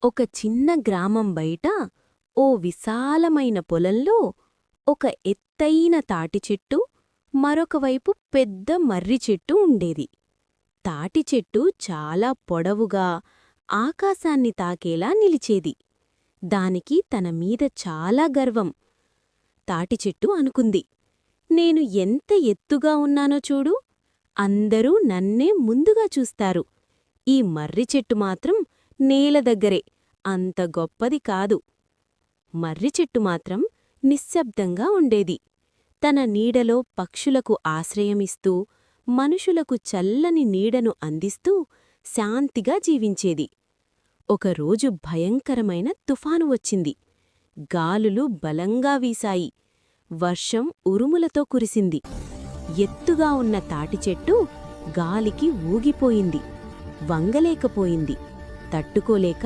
ఒక చిన్న గ్రామం బయట ఓ విశాలమైన పొలంలో ఒక ఎత్తైన తాటిచెట్టు, మరొకవైపు పెద్ద మర్రి చెట్టు ఉండేది. తాటిచెట్టు చాలా పొడవుగా ఆకాశాన్ని తాకేలా నిలిచేది. దానికి తన మీద చాలా గర్వం. తాటిచెట్టు అనుకుంది, నేను ఎంత ఎత్తుగా ఉన్నానో చూడు, అందరూ నన్నే ముందుగా చూస్తారు. ఈ మర్రి చెట్టు మాత్రం నేల దగ్గరే, అంత గొప్పది కాదు. మర్రి చెట్టు మాత్రం నిశ్శబ్దంగా ఉండేది. తన నీడలో పక్షులకు ఆశ్రయమిస్తూ, మనుషులకు చల్లని నీడను అందిస్తూ శాంతిగా జీవించేది. ఒకరోజు భయంకరమైన తుఫాను వచ్చింది. గాలులు బలంగా వీశాయి. వర్షం ఉరుములతో కురిసింది. ఎత్తుగా ఉన్న తాటిచెట్టు గాలికి ఊగిపోయింది. వంగలేకపోయింది. తట్టుకోలేక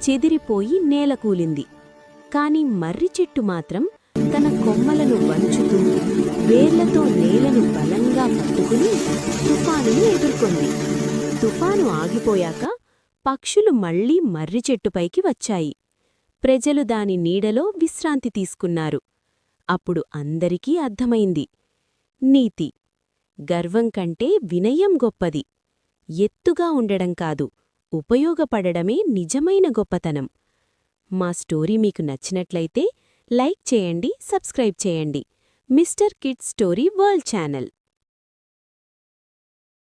చెదిరిపోయి నేలకూలింది. కాని మర్రి చెట్టు మాత్రం తన కొమ్మలను వంచుతూ, వేర్లతో నేలను బలంగా పట్టుకుని తుఫానుని ఎదుర్కొంది. తుఫాను ఆగిపోయాక పక్షులు మళ్లీ మర్రి చెట్టుపైకి వచ్చాయి. ప్రజలు దాని నీడలో విశ్రాంతి తీసుకున్నారు. అప్పుడు అందరికీ అర్థమైంది. నీతి: గర్వం కంటే వినయం గొప్పది. ఎత్తుగా ఉండడం కాదు, ఉపయోగపడడమే నిజమైన గొప్పతనం. మా స్టోరీ మీకు నచ్చినట్లయితే లైక్ చేయండి, సబ్స్క్రైబ్ చేయండి. Mister kids story world channel.